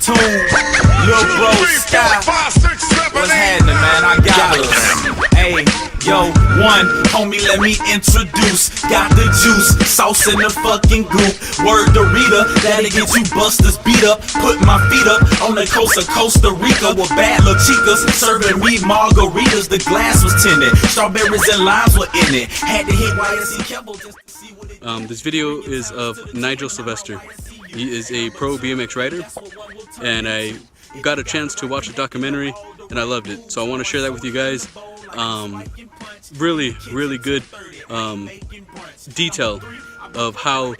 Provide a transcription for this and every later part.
Tune, Lil Bro, Sky. What's happening, man? I got us. Hey, yo, one, homie, let me introduce. Got the juice, sauce in the fucking goop. Word to Rita, that'll get you busters beat up. Put my feet up on the coast of Costa Rica with bad little chicas serving me margaritas. The glass was tinted, strawberries and limes were in it. Had to hit YSC Keppel just to see what it This video is of Nigel Sylvester. He is a pro BMX rider, and I got a chance to watch the documentary and I loved it. So I want to share that with you guys. Really good detail of how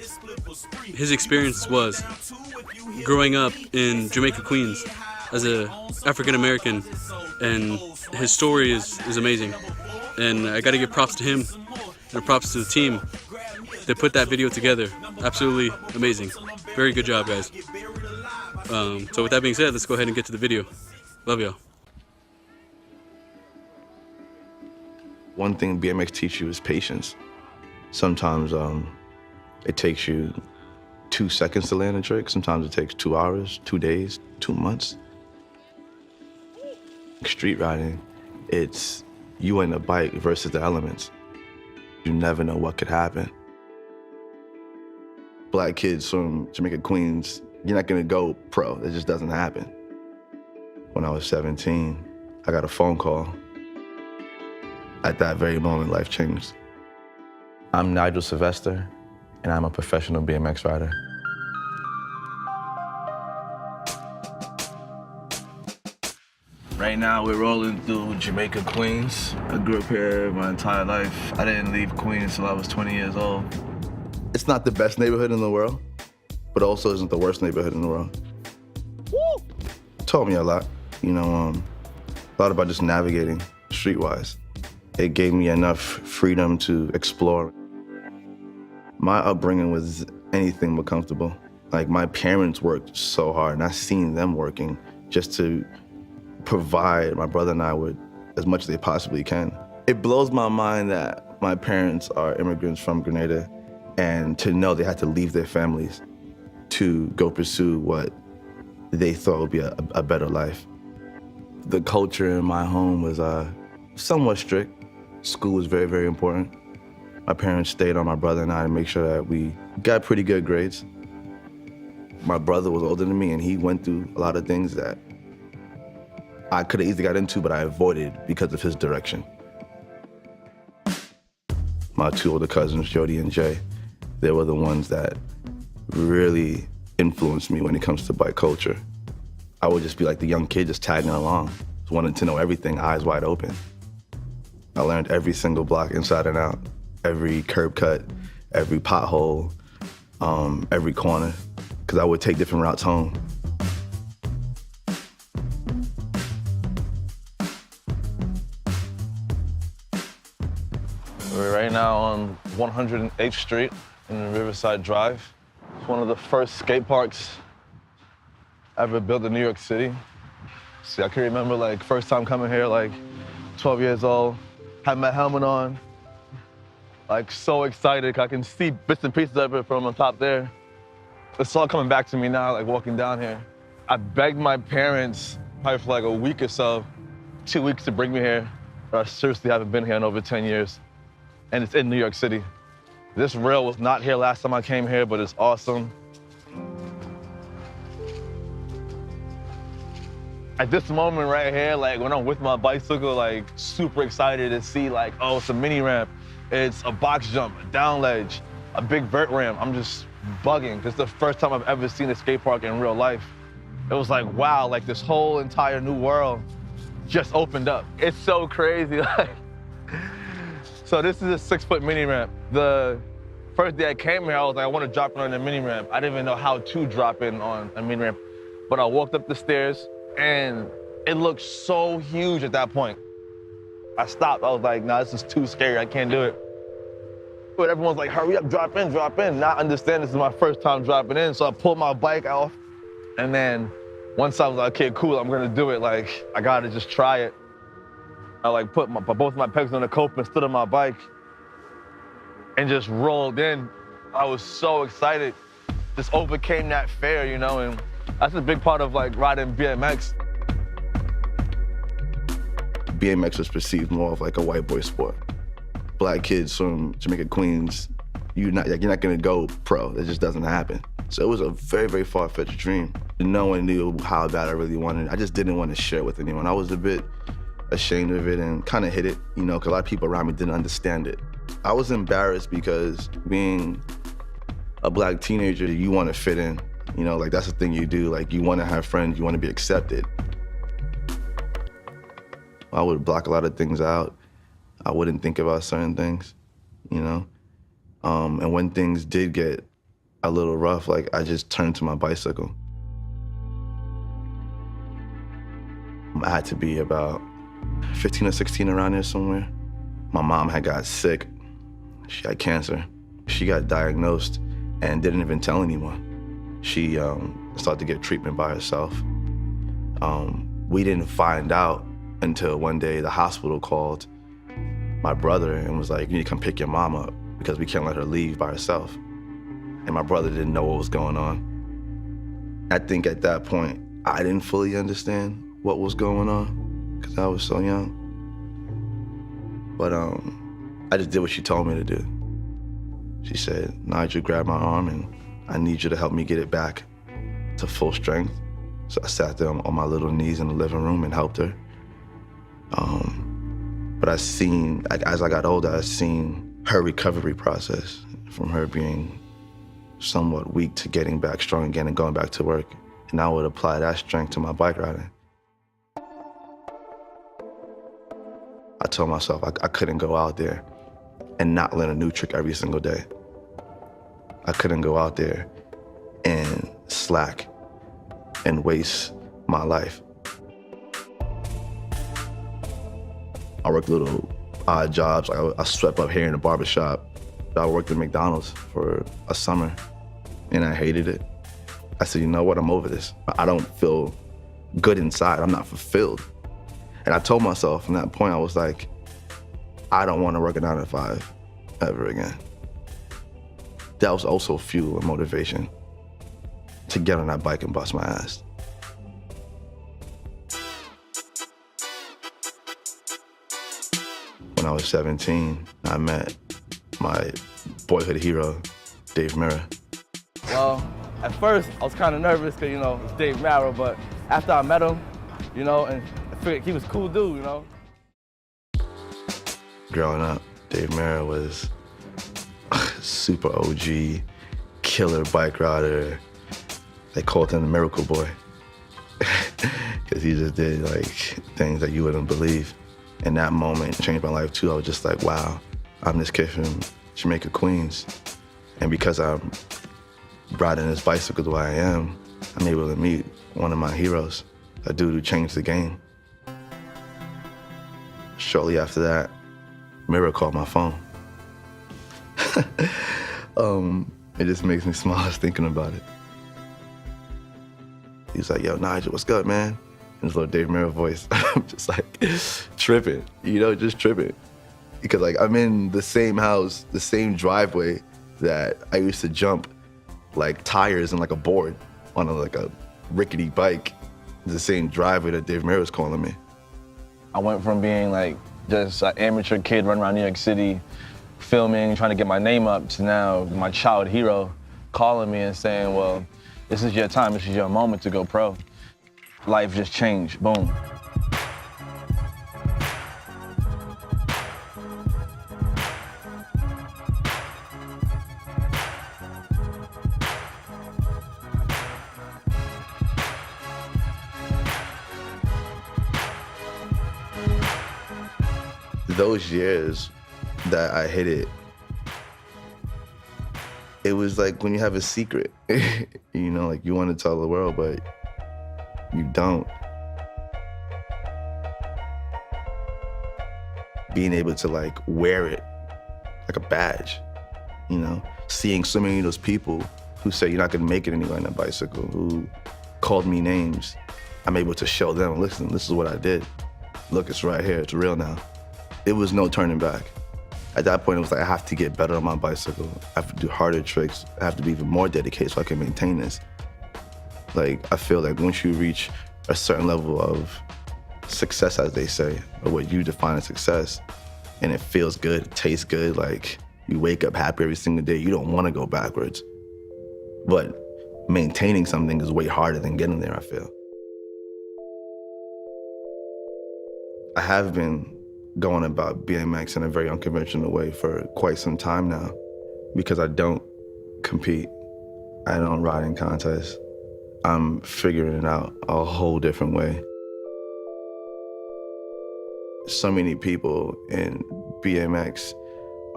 his experience was growing up in Jamaica, Queens as a African American, and his story is amazing. And I got to give props to him and props to the team that put that video together. Absolutely amazing. Very good job, guys. So with that being said, let's go ahead and get to the video. Love y'all. One thing BMX teaches you is patience. Sometimes it takes you 2 seconds to land a trick. Sometimes it takes 2 hours, 2 days, 2 months. Street riding, it's you and the bike versus the elements. You never know what could happen. Black kids from Jamaica, Queens, you're not gonna go pro. It just doesn't happen. When I was 17, I got a phone call. At that very moment, life changed. I'm Nigel Sylvester, and I'm a professional BMX rider. Right now, we're rolling through Jamaica, Queens. I grew up here my entire life. I didn't leave Queens till I was 20 years old. It's not the best neighborhood in the world, but also isn't the worst neighborhood in the world. Woo! Taught me a lot, you know, a lot about just navigating streetwise. It gave me enough freedom to explore. My upbringing was anything but comfortable. Like, my parents worked so hard, and I've seen them working just to provide my brother and I with as much as they possibly can. It blows my mind that my parents are immigrants from Grenada, and to know they had to leave their families to go pursue what they thought would be a better life. The culture in my home was somewhat strict. School was very, very important. My parents stayed on my brother and I to make sure that we got pretty good grades. My brother was older than me, and he went through a lot of things that I could have easily got into, but I avoided because of his direction. My 2 older cousins, Jody and Jay, they were the ones that really influenced me when it comes to bike culture. I would just be like the young kid just tagging along, just wanting to know everything, eyes wide open. I learned every single block inside and out, every curb cut, every pothole, every corner, because I would take different routes home. We're right now on 108th Street in Riverside Drive. It's one of the first skate parks ever built in New York City. See, I can remember, like, first time coming here, like, 12 years old, had my helmet on, like, so excited. I can see bits and pieces of it from on top there. It's all coming back to me now, like, walking down here. I begged my parents, probably for like a week or so, 2 weeks to bring me here, but I seriously haven't been here in over 10 years. And it's in New York City. This rail was not here last time I came here, but it's awesome. At this moment right here, like, when I'm with my bicycle, like, super excited to see, like, oh, it's a mini ramp, it's a box jump, a down ledge, a big vert ramp. I'm just bugging. It's the first time I've ever seen a skate park in real life. It was like, wow, like, this whole entire new world just opened up. It's so crazy, like. So this is a 6-foot mini ramp. The first day I came here, I was like, I want to drop in on a mini ramp. I didn't even know how to drop in on a mini ramp. But I walked up the stairs, and it looked so huge at that point. I stopped. I was like, nah, this is too scary. I can't do it. But everyone's like, hurry up, drop in, drop in. Not understand this is my first time dropping in, so I pulled my bike off. And then once I was like, okay, cool, I'm gonna do it. Like, I gotta just try it. I, like, put both my pegs on the cope and stood on my bike and just rolled in. I was so excited. Just overcame that fear, you know, and That's a big part of like riding BMX. BMX was perceived more of like a white boy sport. Black kids from Jamaica, Queens, you're not gonna go pro. It just doesn't happen. So it was a very, very far-fetched dream. No one knew how bad I really wanted it. I just didn't want to share it with anyone. I was a bit ashamed of it and kind of hid it, you know, because a lot of people around me didn't understand it. I was embarrassed because being a black teenager, you want to fit in. You know, like that's the thing you do. Like you want to have friends, you want to be accepted. I would block a lot of things out. I wouldn't think about certain things, you know? And when things did get a little rough, like I just turned to my bicycle. I had to be about 15 or 16 around there somewhere. My mom had got sick. She had cancer. She got diagnosed and didn't even tell anyone. She started to get treatment by herself. We didn't find out until one day the hospital called my brother and was like, you need to come pick your mom up because we can't let her leave by herself. And my brother didn't know what was going on. I think at that point, I didn't fully understand what was going on because I was so young. But I just did what she told me to do. She said, Nigel, grab my arm and I need you to help me get it back to full strength. So I sat there on my little knees in the living room and helped her. But I seen, as I got older, I seen her recovery process from her being somewhat weak to getting back strong again and going back to work. And I would apply that strength to my bike riding. I told myself I couldn't go out there and not learn a new trick every single day. I couldn't go out there and slack and waste my life. I worked little odd jobs. I swept up hair in a barbershop. I worked at McDonald's for a summer and I hated it. I said, you know what, I'm over this. I don't feel good inside. I'm not fulfilled. And I told myself from that point, I was like, I don't want to work a 9 to 5 ever again. That was also fuel and motivation to get on that bike and bust my ass. When I was 17, I met my boyhood hero, Dave Mirra. Well, at first, I was kind of nervous because, you know, it's Dave Mirra, but after I met him, you know, and I figured he was a cool dude, you know. Growing up, Dave Mirra was super OG, killer bike rider. They called him the Miracle Boy because he just did like things that you wouldn't believe. And that moment changed my life too. I was just like, wow, I'm this kid from Jamaica, Queens. And because I'm riding this bicycle the way I am, I'm able to meet one of my heroes, a dude who changed the game. Shortly after that, Mirra called my phone. It just makes me smile just thinking about it. He was like, yo, Nigel, what's good, man? In his little Dave Mirra voice. I'm just like tripping, you know, just tripping. Because like I'm in the same house, the same driveway that I used to jump like tires and like a board on like a rickety bike. It's the same driveway that Dave Mirra was calling me. I went from being like just an amateur kid running around New York City, filming, trying to get my name up, to now my child hero calling me and saying, well, this is your time, this is your moment to go pro. Life just changed, boom. Those years that I hit it, it was like when you have a secret, you know, like you want to tell the world, but you don't. Being able to like wear it like a badge, you know, seeing so many of those people who say you're not gonna make it anywhere on that bicycle, who called me names, I'm able to show them, listen, this is what I did. Look, it's right here, it's real now. It was no turning back. At that point, it was like, I have to get better on my bicycle. I have to do harder tricks. I have to be even more dedicated so I can maintain this. Like, I feel like once you reach a certain level of success, as they say, or what you define as success, and it feels good, it tastes good, like you wake up happy every single day, you don't want to go backwards. But maintaining something is way harder than getting there, I feel. I have been going about BMX in a very unconventional way for quite some time now, because I don't compete. I don't ride in contests. I'm figuring it out a whole different way. So many people in BMX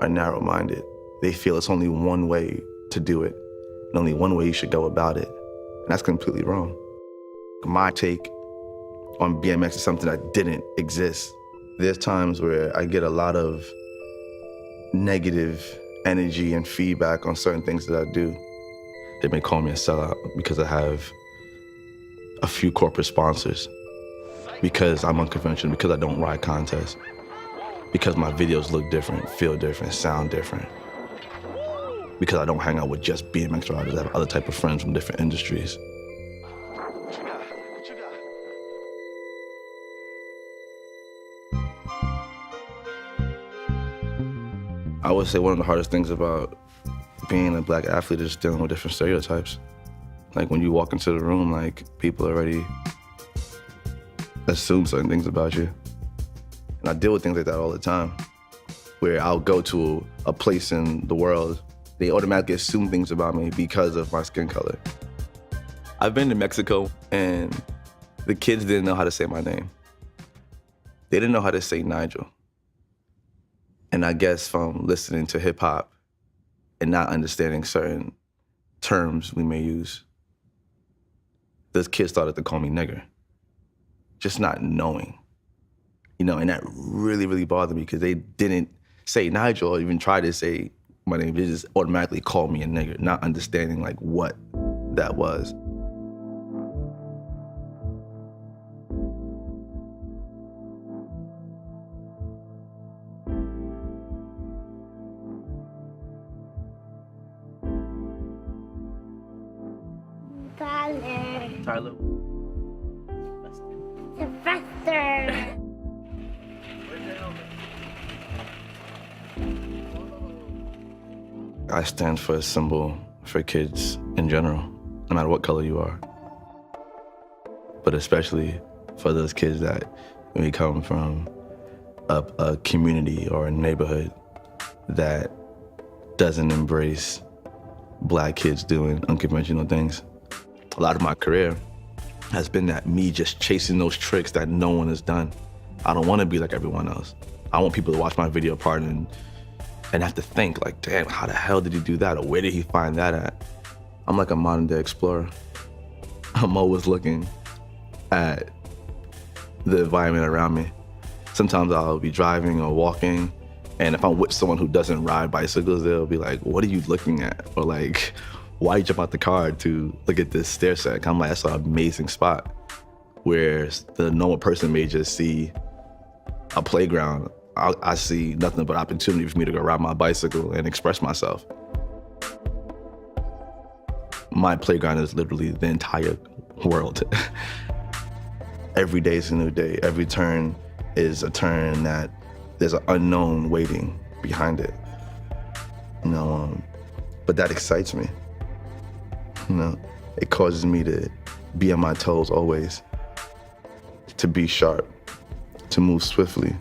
are narrow-minded. They feel it's only one way to do it, and only one way you should go about it. And that's completely wrong. My take on BMX is something that didn't exist. There's times where I get a lot of negative energy and feedback on certain things that I do. They may call me a sellout because I have a few corporate sponsors, because I'm unconventional, because I don't ride contests, because my videos look different, feel different, sound different, because I don't hang out with just BMX riders. I have other type of friends from different industries. I would say one of the hardest things about being a black athlete is dealing with different stereotypes. Like, when you walk into the room, like, people already assume certain things about you. And I deal with things like that all the time, where I'll go to a place in the world, they automatically assume things about me because of my skin color. I've been to Mexico, and the kids didn't know how to say my name. They didn't know how to say Nigel. And I guess from listening to hip hop and not understanding certain terms we may use, those kids started to call me nigger, just not knowing, you know, and that really, really bothered me, because they didn't say Nigel or even try to say my name. They just automatically called me a nigger, not understanding like what that was. Tyler. Sylvester. I stand for a symbol for kids in general, no matter what color you are. But especially for those kids that we come from a community or a neighborhood that doesn't embrace black kids doing unconventional things. A lot of my career has been that me just chasing those tricks that no one has done. I don't want to be like everyone else. I want people to watch my video part and have to think like, damn, how the hell did he do that? Or where did he find that at? I'm like a modern day explorer. I'm always looking at the environment around me. Sometimes I'll be driving or walking, and if I'm with someone who doesn't ride bicycles, they'll be like, what are you looking at? Or like, why you jump out the car to look at this stair set? I'm like, that's an amazing spot. Where the normal person may just see a playground. I see nothing but opportunity for me to go ride my bicycle and express myself. My playground is literally the entire world. Every day is a new day. Every turn is a turn that there's an unknown waiting behind it. You know, but that excites me. You know, it causes me to be on my toes always, to be sharp, to move swiftly,